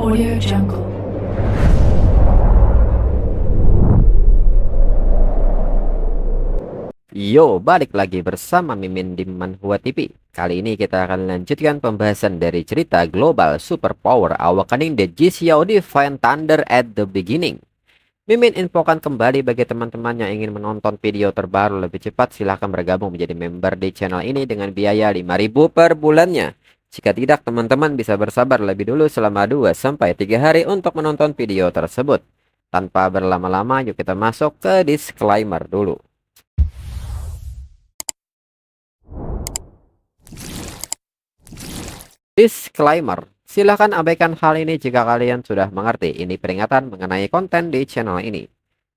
Audio Jungle. Yo, balik lagi bersama Mimin di Manhua TV. Kali ini kita akan lanjutkan pembahasan dari cerita Global Superpower Awakening the Ji Xiao Divine Thunder at the Beginning. Mimin infokan kembali bagi teman-teman yang ingin menonton video terbaru lebih cepat, silahkan bergabung menjadi member di channel ini dengan biaya 5.000 per bulannya. Jika tidak, teman-teman bisa bersabar lebih dulu selama 2-3 hari untuk menonton video tersebut. Tanpa berlama-lama, yuk kita masuk ke disclaimer dulu. Disclaimer, silahkan abaikan hal ini jika kalian sudah mengerti. Ini peringatan mengenai konten di channel ini.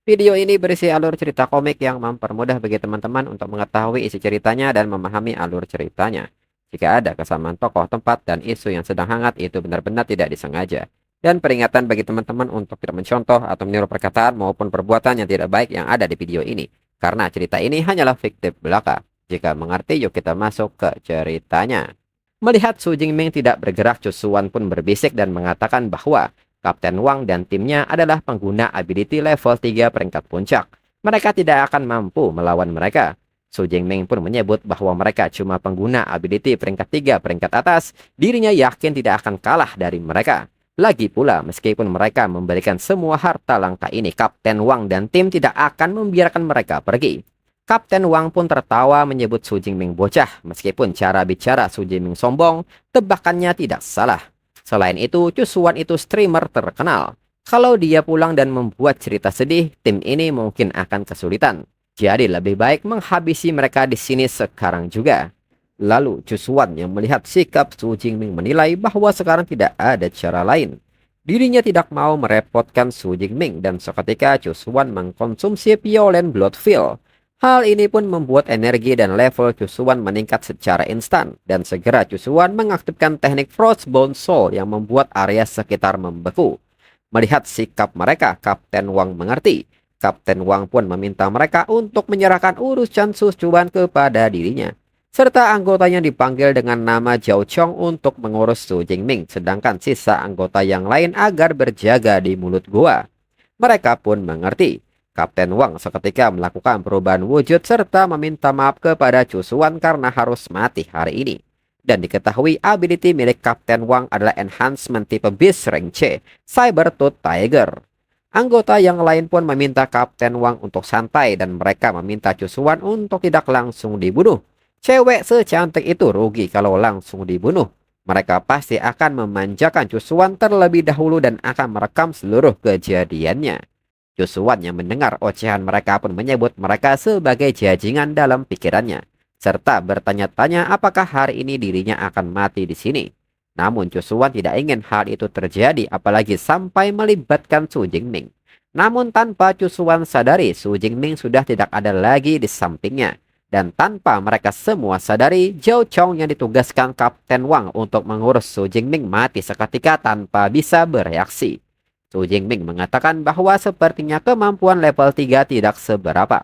Video ini berisi alur cerita komik yang mempermudah bagi teman-teman untuk mengetahui isi ceritanya dan memahami alur ceritanya. Jika ada kesamaan tokoh, tempat, dan isu yang sedang hangat, itu benar-benar tidak disengaja. Dan peringatan bagi teman-teman untuk tidak mencontoh atau meniru perkataan maupun perbuatan yang tidak baik yang ada di video ini. Karena cerita ini hanyalah fiktif belaka. Jika mengerti, yuk kita masuk ke ceritanya. Melihat Su Jingming tidak bergerak, Chu Xuan pun berbisik dan mengatakan bahwa Kapten Wang dan timnya adalah pengguna ability level 3 peringkat puncak. Mereka tidak akan mampu melawan mereka. Su Jingming pun menyebut bahwa mereka cuma pengguna ability peringkat 3 peringkat atas. Dirinya yakin tidak akan kalah dari mereka. Lagi pula, meskipun mereka memberikan semua harta langka ini, Kapten Wang dan tim tidak akan membiarkan mereka pergi. Kapten Wang pun tertawa menyebut Su Jingming bocah. Meskipun cara bicara Su Jingming sombong, tebakannya tidak salah. Selain itu, Chu Xuan itu streamer terkenal. Kalau dia pulang dan membuat cerita sedih, tim ini mungkin akan kesulitan. Jadi lebih baik menghabisi mereka di sini sekarang juga. Lalu Chu Xuan yang melihat sikap Su Jingming menilai bahwa sekarang tidak ada cara lain. Dirinya tidak mau merepotkan Su Jingming dan seketika Chu Xuan mengkonsumsi Violent Bloodfield. Hal ini pun membuat energi dan level Chu Xuan meningkat secara instan, dan segera Chu Xuan mengaktifkan teknik Frostbound Soul yang membuat area sekitar membeku. Melihat sikap mereka, Kapten Wang mengerti. Kapten Wang pun meminta mereka untuk menyerahkan urusan Su Xuan kepada dirinya. Serta anggotanya dipanggil dengan nama Jiao Chong untuk mengurus Su Jingming, sedangkan sisa anggota yang lain agar berjaga di mulut gua. Mereka pun mengerti. Kapten Wang seketika melakukan perubahan wujud serta meminta maaf kepada Chu Xuan karena harus mati hari ini. Dan diketahui ability milik Kapten Wang adalah enhancement tipe Beast Rank C, Cyber Tooth Tiger. Anggota yang lain pun meminta Kapten Wang untuk santai dan mereka meminta Chu Xuan untuk tidak langsung dibunuh. Cewek secantik itu rugi kalau langsung dibunuh. Mereka pasti akan memanjakan Chu Xuan terlebih dahulu dan akan merekam seluruh kejadiannya. Chu Xuan yang mendengar ocehan mereka pun menyebut mereka sebagai jajingan dalam pikirannya, serta bertanya-tanya apakah hari ini dirinya akan mati di sini. Namun Chu Xuan tidak ingin hal itu terjadi, apalagi sampai melibatkan Su Jingming. Namun tanpa Chu Xuan sadari, Su Jingming sudah tidak ada lagi di sampingnya. Dan tanpa mereka semua sadari, Jiao Chong yang ditugaskan Kapten Wang untuk mengurus Su Jingming mati seketika tanpa bisa bereaksi. Su Jingming mengatakan bahwa sepertinya kemampuan level 3 tidak seberapa.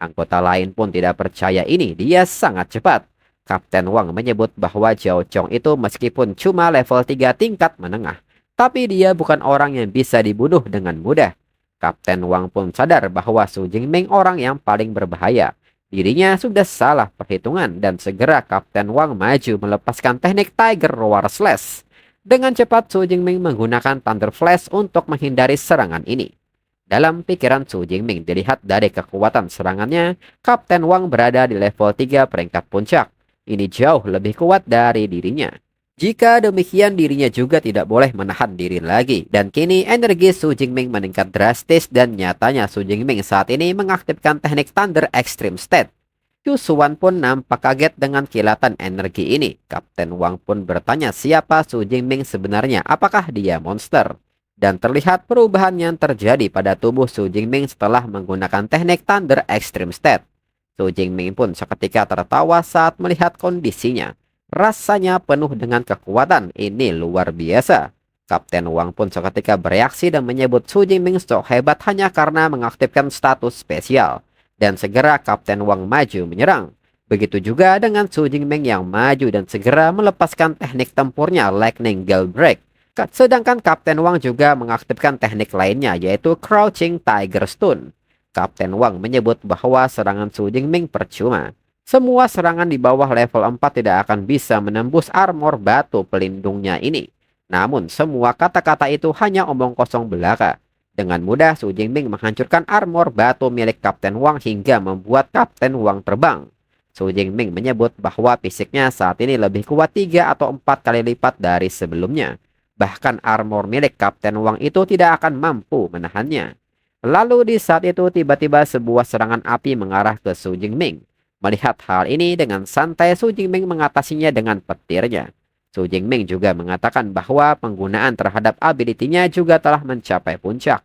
Anggota lain pun tidak percaya ini, dia sangat cepat. Kapten Wang menyebut bahwa Jiao Chong itu meskipun cuma level 3 tingkat menengah, tapi dia bukan orang yang bisa dibunuh dengan mudah. Kapten Wang pun sadar bahwa Su Jingming orang yang paling berbahaya. Dirinya sudah salah perhitungan dan segera Kapten Wang maju melepaskan teknik Tiger Roar Slash. Dengan cepat Su Jingming menggunakan Thunder Flash untuk menghindari serangan ini. Dalam pikiran Su Jingming dilihat dari kekuatan serangannya, Kapten Wang berada di level 3 peringkat puncak. Ini jauh lebih kuat dari dirinya. Jika demikian dirinya juga tidak boleh menahan diri lagi. Dan kini energi Su Jingming meningkat drastis dan nyatanya Su Jingming saat ini mengaktifkan teknik Thunder Extreme State. Chu Xuan pun nampak kaget dengan kilatan energi ini. Kapten Wang pun bertanya siapa Su Jingming sebenarnya, apakah dia monster? Dan terlihat perubahan yang terjadi pada tubuh Su Jingming setelah menggunakan teknik Thunder Extreme State. Su Jingming pun seketika tertawa saat melihat kondisinya. Rasanya penuh dengan kekuatan, ini luar biasa. Kapten Wang pun seketika bereaksi dan menyebut Su Jingming sok hebat hanya karena mengaktifkan status spesial. Dan segera Kapten Wang maju menyerang. Begitu juga dengan Su Jingming yang maju dan segera melepaskan teknik tempurnya Lightning Gale Break. Sedangkan Kapten Wang juga mengaktifkan teknik lainnya yaitu Crouching Tiger Stone. Kapten Wang menyebut bahwa serangan Su Jingming percuma. Semua serangan di bawah level 4 tidak akan bisa menembus armor batu pelindungnya ini. Namun semua kata-kata itu hanya omong kosong belaka. Dengan mudah Su Jingming menghancurkan armor batu milik Kapten Wang hingga membuat Kapten Wang terbang. Su Jingming menyebut bahwa fisiknya saat ini lebih kuat 3 atau 4 kali lipat dari sebelumnya. Bahkan armor milik Kapten Wang itu tidak akan mampu menahannya. Lalu di saat itu tiba-tiba sebuah serangan api mengarah ke Su Jingming. Melihat hal ini dengan santai Su Jingming mengatasinya dengan petirnya. Su Jingming juga mengatakan bahwa penggunaan terhadap ability-nya juga telah mencapai puncak.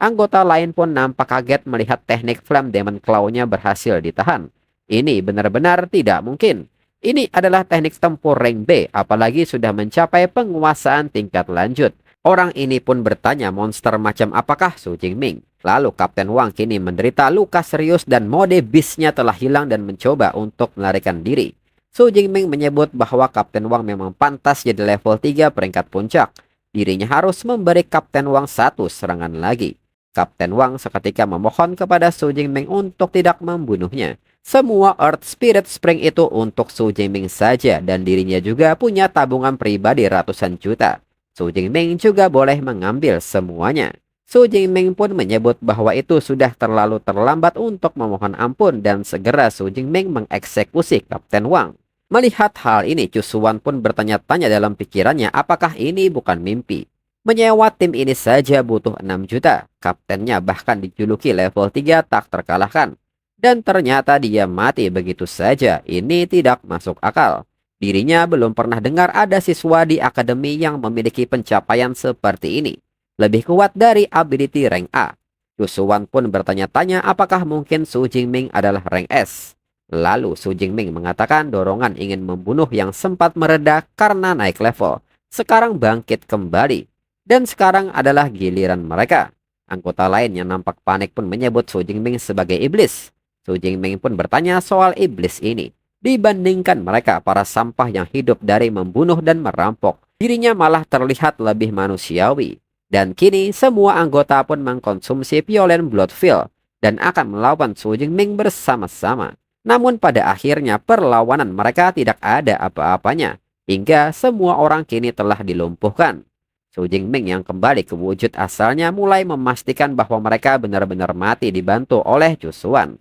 Anggota lain pun nampak kaget melihat teknik Flame Demon Claw-nya berhasil ditahan. Ini benar-benar tidak mungkin. Ini adalah teknik tempur rank B, apalagi sudah mencapai penguasaan tingkat lanjut. Orang ini pun bertanya monster macam apakah Su Jingming. Lalu Kapten Wang kini menderita luka serius dan mode beast-nya telah hilang dan mencoba untuk melarikan diri. Su Jingming menyebut bahwa Kapten Wang memang pantas jadi level 3 peringkat puncak. Dirinya harus memberi Kapten Wang satu serangan lagi. Kapten Wang seketika memohon kepada Su Jingming untuk tidak membunuhnya. Semua Earth Spirit Spring itu untuk Su Jingming saja dan dirinya juga punya tabungan pribadi ratusan juta. Su Jingming juga boleh mengambil semuanya. Su Jingming pun menyebut bahwa itu sudah terlalu terlambat untuk memohon ampun dan segera Su Jingming mengeksekusi Kapten Wang. Melihat hal ini, Chu Xuan pun bertanya-tanya dalam pikirannya apakah ini bukan mimpi. Menyewa tim ini saja butuh 6 juta. Kaptennya bahkan dijuluki level 3 tak terkalahkan. Dan ternyata dia mati begitu saja. Ini tidak masuk akal. Dirinya belum pernah dengar ada siswa di akademi yang memiliki pencapaian seperti ini. Lebih kuat dari ability rank A. Chu Xuan pun bertanya-tanya apakah mungkin Su Jingming adalah rank S. Lalu Su Jingming mengatakan dorongan ingin membunuh yang sempat mereda karena naik level. Sekarang bangkit kembali. Dan sekarang adalah giliran mereka. Anggota lain yang nampak panik pun menyebut Su Jingming sebagai iblis. Su Jingming pun bertanya soal iblis ini. Dibandingkan mereka para sampah yang hidup dari membunuh dan merampok, dirinya malah terlihat lebih manusiawi. Dan kini semua anggota pun mengkonsumsi Violent Bloodfield dan akan melawan Su Jingming bersama-sama. Namun pada akhirnya perlawanan mereka tidak ada apa-apanya. Hingga semua orang kini telah dilumpuhkan. Su Jingming yang kembali ke wujud asalnya mulai memastikan bahwa mereka benar-benar mati dibantu oleh Chu Xuan.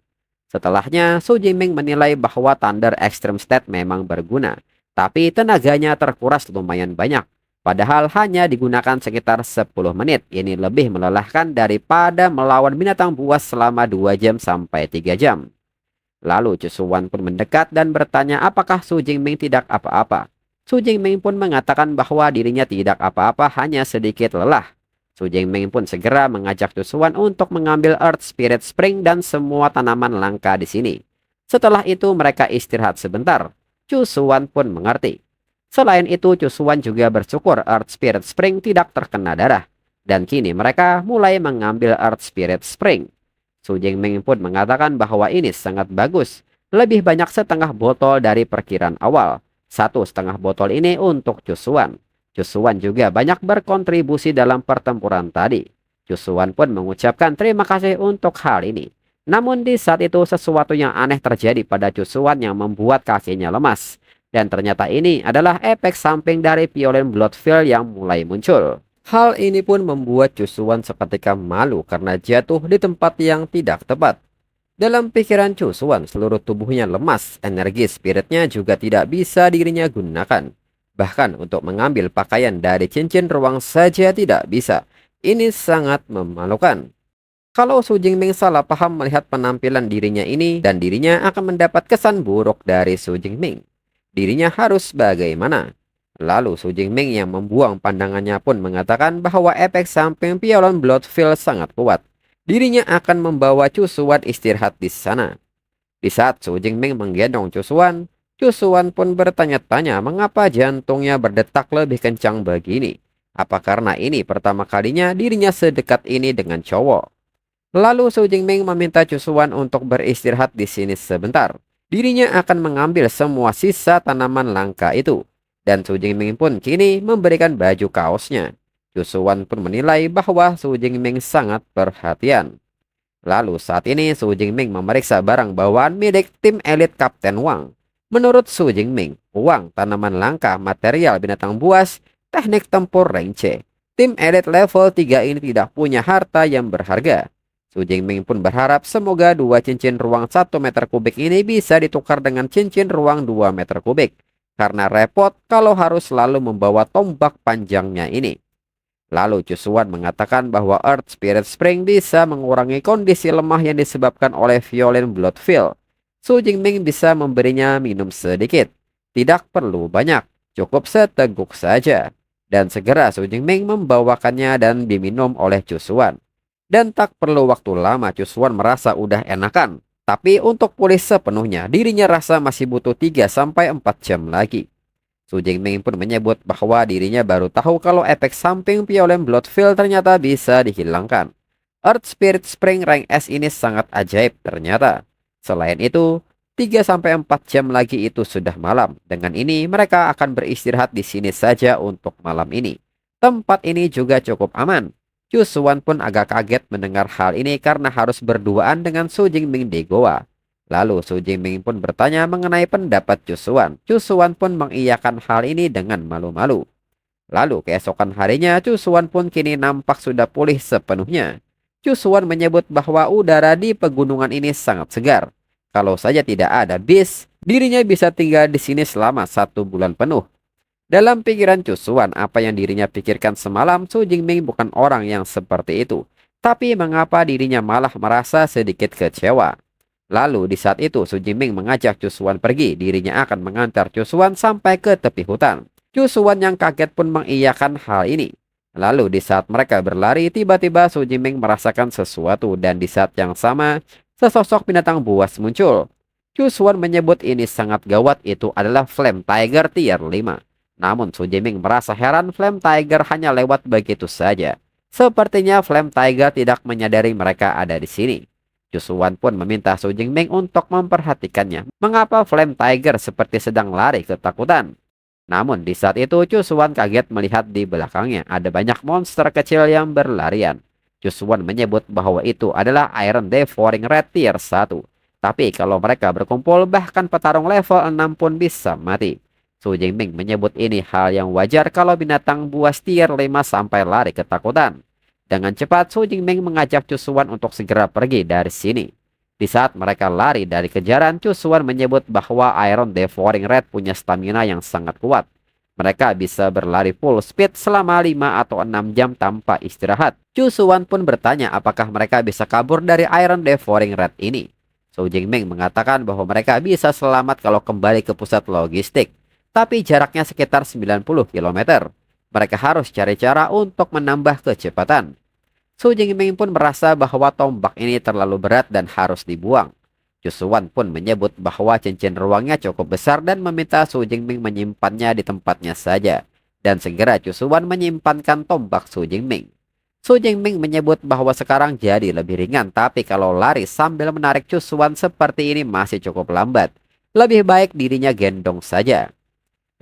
Setelahnya, Su Jingming menilai bahwa Thunder Extreme State memang berguna, tapi tenaganya terkuras lumayan banyak. Padahal hanya digunakan sekitar 10 menit. Ini lebih melelahkan daripada melawan binatang buas selama 2 jam sampai 3 jam. Lalu Chu Xuan pun mendekat dan bertanya apakah Su Jingming tidak apa-apa. Su Jingming pun mengatakan bahwa dirinya tidak apa-apa, hanya sedikit lelah. Su Jingming pun segera mengajak Chu Xuan untuk mengambil Earth Spirit Spring dan semua tanaman langka di sini. Setelah itu mereka istirahat sebentar. Chu Xuan pun mengerti. Selain itu Chu Xuan juga bersyukur Earth Spirit Spring tidak terkena darah. Dan kini mereka mulai mengambil Earth Spirit Spring. Su Jingming pun mengatakan bahwa ini sangat bagus. Lebih banyak setengah botol dari perkiraan awal. 1,5 botol ini untuk Chu Xuan. Chu Xuan juga banyak berkontribusi dalam pertempuran tadi. Chu Xuan pun mengucapkan terima kasih untuk hal ini. Namun di saat itu sesuatu yang aneh terjadi pada Chu Xuan yang membuat kakinya lemas. Dan ternyata ini adalah efek samping dari Violent Bloodfield yang mulai muncul. Hal ini pun membuat Chu Xuan seketika malu karena jatuh di tempat yang tidak tepat. Dalam pikiran Chu Xuan, seluruh tubuhnya lemas, energi spiritnya juga tidak bisa dirinya gunakan. Bahkan untuk mengambil pakaian dari cincin ruang saja tidak bisa. Ini sangat memalukan. Kalau Su Jingming salah paham melihat penampilan dirinya ini dan dirinya akan mendapat kesan buruk dari Su Jingming. Dirinya harus bagaimana? Lalu Su Jingming yang membuang pandangannya pun mengatakan bahwa efek samping Violent Bloodfield sangat kuat. Dirinya akan membawa Chu Xuan istirahat di sana. Di saat Su Jingming menggendong Chu Xuan pun bertanya-tanya mengapa jantungnya berdetak lebih kencang begini. Apa karena ini pertama kalinya dirinya sedekat ini dengan cowok? Lalu Su Jingming meminta Chu Xuan untuk beristirahat di sini sebentar. Dirinya akan mengambil semua sisa tanaman langka itu. Dan Su Jingming pun kini memberikan baju kaosnya. Cusuan pun menilai bahwa Su Jingming sangat perhatian. Lalu saat ini Su Jingming memeriksa barang bawaan milik tim elit Kapten Wang. Menurut Su Jingming, uang, tanaman langka, material binatang buas, teknik tempur rank C. Tim elit level 3 ini tidak punya harta yang berharga. Su Jingming pun berharap semoga dua cincin ruang 1 meter kubik ini bisa ditukar dengan cincin ruang 2 meter kubik. Karena repot kalau harus selalu membawa tombak panjangnya ini. Lalu Cusuan mengatakan bahwa Earth Spirit Spring bisa mengurangi kondisi lemah yang disebabkan oleh Violent Bloodfield. Su Jingming bisa memberinya minum sedikit. Tidak perlu banyak, cukup seteguk saja. Dan segera Su Jingming membawakannya dan diminum oleh Cusuan. Dan tak perlu waktu lama Cusuan merasa udah enakan. Tapi untuk pulih sepenuhnya, dirinya rasa masih butuh 3-4 jam lagi. Su Jingming pun menyebut bahwa dirinya baru tahu kalau efek samping Violent Bloodfield ternyata bisa dihilangkan. Earth Spirit Spring Rank S ini sangat ajaib ternyata. Selain itu, 3-4 jam lagi itu sudah malam. Dengan ini mereka akan beristirahat di sini saja untuk malam ini. Tempat ini juga cukup aman. Cusuan pun agak kaget mendengar hal ini karena harus berduaan dengan Su Jingming di goa. Lalu Su Jingming pun bertanya mengenai pendapat Cusuan. Cusuan pun mengiyakan hal ini dengan malu-malu. Lalu keesokan harinya Cusuan pun kini nampak sudah pulih sepenuhnya. Cusuan menyebut bahwa udara di pegunungan ini sangat segar. Kalau saja tidak ada bis, dirinya bisa tinggal di sini selama 1 bulan penuh. Dalam pikiran Cusuan, apa yang dirinya pikirkan semalam, Su Jingming bukan orang yang seperti itu. Tapi mengapa dirinya malah merasa sedikit kecewa? Lalu di saat itu Su Jingming mengajak Cusuan pergi. Dirinya akan mengantar Cusuan sampai ke tepi hutan. Cusuan yang kaget pun mengiyakan hal ini. Lalu di saat mereka berlari, tiba-tiba Su Jingming merasakan sesuatu. Dan di saat yang sama, sesosok binatang buas muncul. Cusuan menyebut ini sangat gawat, itu adalah Flame Tiger tier 5. Namun Su Jingming merasa heran Flame Tiger hanya lewat begitu saja. Sepertinya Flame Tiger tidak menyadari mereka ada di sini. Cusuan pun meminta Su Jingming untuk memperhatikannya. Mengapa Flame Tiger seperti sedang lari ketakutan? Namun di saat itu Cusuan kaget melihat di belakangnya ada banyak monster kecil yang berlarian. Cusuan menyebut bahwa itu adalah Iron Devouring Red tier 1. Tapi kalau mereka berkumpul bahkan petarung level 6 pun bisa mati. Su Jingming menyebut ini hal yang wajar kalau binatang buas tier 5 sampai lari ketakutan. Dengan cepat, Su Jingming mengajak Cusuan untuk segera pergi dari sini. Di saat mereka lari dari kejaran, Cusuan menyebut bahwa Iron Devouring Red punya stamina yang sangat kuat. Mereka bisa berlari full speed selama 5 atau 6 jam tanpa istirahat. Cusuan pun bertanya apakah mereka bisa kabur dari Iron Devouring Red ini. Su Jingming mengatakan bahwa mereka bisa selamat kalau kembali ke pusat logistik. Tapi jaraknya sekitar 90 km. Mereka harus cari cara untuk menambah kecepatan. Su Jingming pun merasa bahwa tombak ini terlalu berat dan harus dibuang. Cusuan pun menyebut bahwa cincin ruangnya cukup besar dan meminta Su Jingming menyimpannya di tempatnya saja. Dan segera Cusuan menyimpankan tombak Su Jingming. Su Jingming menyebut bahwa sekarang jadi lebih ringan, tapi kalau lari sambil menarik Cusuan seperti ini masih cukup lambat. Lebih baik dirinya gendong saja.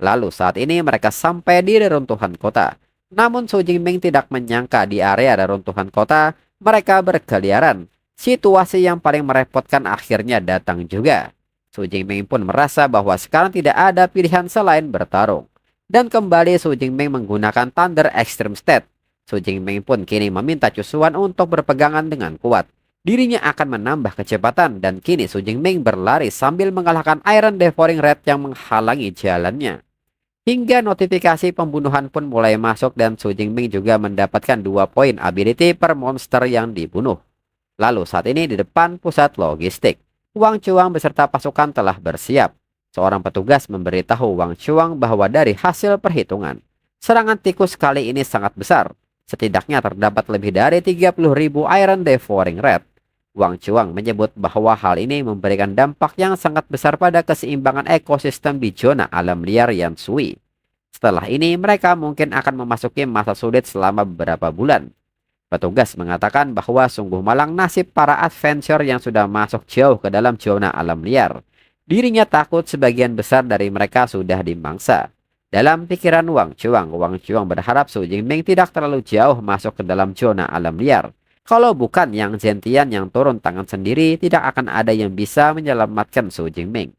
Lalu saat ini mereka sampai di reruntuhan kota. Namun Su Jingming tidak menyangka di area reruntuhan kota mereka berkeliaran. Situasi yang paling merepotkan akhirnya datang juga. Su Jingming pun merasa bahwa sekarang tidak ada pilihan selain bertarung. Dan kembali Su Jingming menggunakan Thunder Extreme State. Su Jingming pun kini meminta Cusuan untuk berpegangan dengan kuat. Dirinya akan menambah kecepatan dan kini Su Jingming berlari sambil mengalahkan Iron Devouring Red yang menghalangi jalannya. Hingga notifikasi pembunuhan pun mulai masuk dan Su Jingming juga mendapatkan 2 poin ability per monster yang dibunuh. Lalu saat ini di depan pusat logistik, Wang Chuang beserta pasukan telah bersiap. Seorang petugas memberitahu Wang Chuang bahwa dari hasil perhitungan, serangan tikus kali ini sangat besar. Setidaknya terdapat lebih dari 30.000 Iron Devouring Red. Wang Chuang menyebut bahwa hal ini memberikan dampak yang sangat besar pada keseimbangan ekosistem di zona alam liar Yansui. Setelah ini mereka mungkin akan memasuki masa sulit selama beberapa bulan. Petugas mengatakan bahwa sungguh malang nasib para adventure yang sudah masuk jauh ke dalam zona alam liar. Dirinya takut sebagian besar dari mereka sudah dimangsa. Dalam pikiran Wang Chuang berharap Su Jingming tidak terlalu jauh masuk ke dalam zona alam liar. Kalau bukan Yang Zentian yang turun tangan sendiri, tidak akan ada yang bisa menyelamatkan Su Jingming.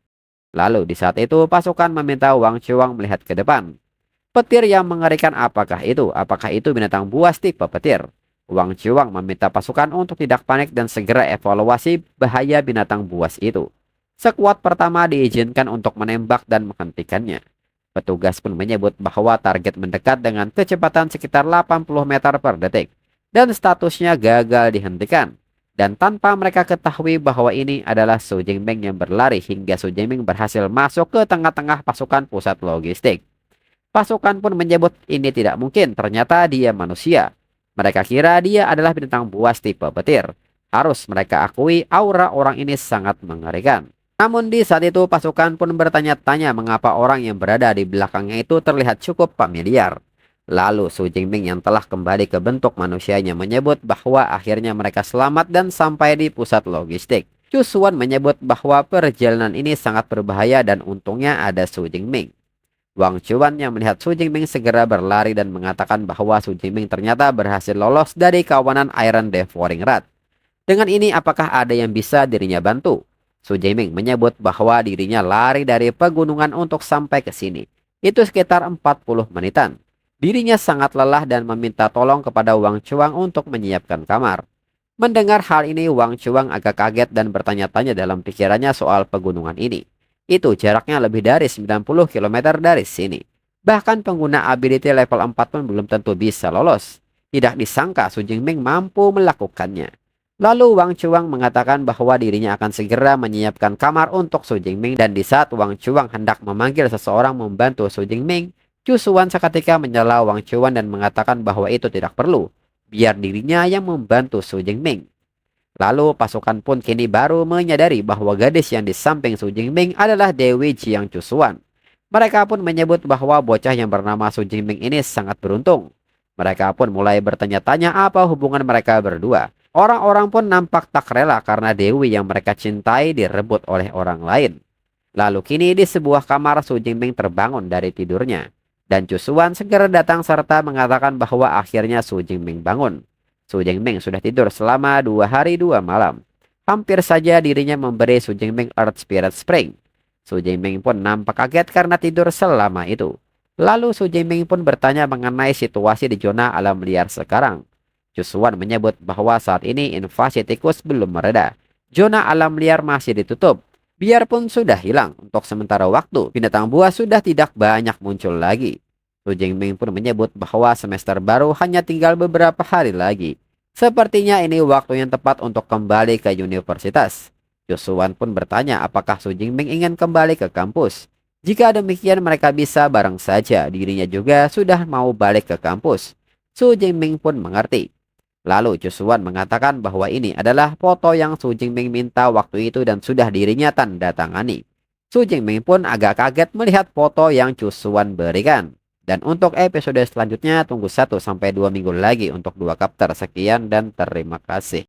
Lalu di saat itu pasukan meminta Wang Chuang melihat ke depan. Petir yang mengerikan apakah itu? Apakah itu binatang buas tipe petir? Wang Chuang meminta pasukan untuk tidak panik dan segera evaluasi bahaya binatang buas itu. Sekuat pertama diizinkan untuk menembak dan menghentikannya. Petugas pun menyebut bahwa target mendekat dengan kecepatan sekitar 80 meter per detik dan statusnya gagal dihentikan. Dan tanpa mereka ketahui bahwa ini adalah Su Jingming yang berlari hingga Su Jingming berhasil masuk ke tengah-tengah pasukan pusat logistik. Pasukan pun menyebut ini tidak mungkin, ternyata dia manusia. Mereka kira dia adalah binatang buas tipe petir. Harus mereka akui aura orang ini sangat mengerikan. Namun di saat itu pasukan pun bertanya-tanya mengapa orang yang berada di belakangnya itu terlihat cukup familiar. Lalu Su Jingming yang telah kembali ke bentuk manusianya menyebut bahwa akhirnya mereka selamat dan sampai di pusat logistik. Chu Xuan menyebut bahwa perjalanan ini sangat berbahaya dan untungnya ada Su Jingming. Wang Chuan yang melihat Su Jingming segera berlari dan mengatakan bahwa Su Jingming ternyata berhasil lolos dari kawanan Iron Devouring Rat. Dengan ini apakah ada yang bisa dirinya bantu? Su Jingming menyebut bahwa dirinya lari dari pegunungan untuk sampai ke sini. Itu sekitar 40 menitan. Dirinya sangat lelah dan meminta tolong kepada Wang Chuang untuk menyiapkan kamar. Mendengar hal ini Wang Chuang agak kaget dan bertanya-tanya dalam pikirannya soal pegunungan ini. Itu jaraknya lebih dari 90 km dari sini. Bahkan pengguna ability level 4 pun belum tentu bisa lolos. Tidak disangka Su Jingming mampu melakukannya. Lalu Wang Chuang mengatakan bahwa dirinya akan segera menyiapkan kamar untuk Su Jingming. Dan di saat Wang Chuang hendak memanggil seseorang membantu Su Jingming, Chu Xuan seketika menyela Wang Chuan dan mengatakan bahwa itu tidak perlu. Biar dirinya yang membantu Su Jingming. Lalu pasukan pun kini baru menyadari bahwa gadis yang di samping Su Jingming adalah Dewi Jiang Chu Xuan. Mereka pun menyebut bahwa bocah yang bernama Su Jingming ini sangat beruntung. Mereka pun mulai bertanya-tanya apa hubungan mereka berdua. Orang-orang pun nampak tak rela karena Dewi yang mereka cintai direbut oleh orang lain. Lalu kini di sebuah kamar Su Jingming terbangun dari tidurnya. Dan Chu Xuan segera datang serta mengatakan bahwa akhirnya Su Jingming bangun. Su Jingming sudah tidur selama 2 hari 2 malam. Hampir saja dirinya memberi Su Jingming Earth Spirit Spring. Su Jingming pun nampak kaget karena tidur selama itu. Lalu Su Jingming pun bertanya mengenai situasi di zona alam liar sekarang. Chu Xuan menyebut bahwa saat ini invasi tikus belum mereda. Zona alam liar masih ditutup. Biarpun sudah hilang untuk sementara waktu, binatang buas sudah tidak banyak muncul lagi. Su Jingming pun menyebut bahwa semester baru hanya tinggal beberapa hari lagi. Sepertinya ini waktu yang tepat untuk kembali ke universitas. Chu Xuan pun bertanya apakah Su Jingming ingin kembali ke kampus. Jika demikian mereka bisa bareng saja, dirinya juga sudah mau balik ke kampus. Su Jingming pun mengerti. Lalu Chu Xuan mengatakan bahwa ini adalah foto yang Su Jingming minta waktu itu dan sudah dirinya tanda tangani. Su Jingming pun agak kaget melihat foto yang Chu Xuan berikan. Dan untuk episode selanjutnya tunggu 1-2 minggu lagi untuk 2 chapter. Sekian dan terima kasih.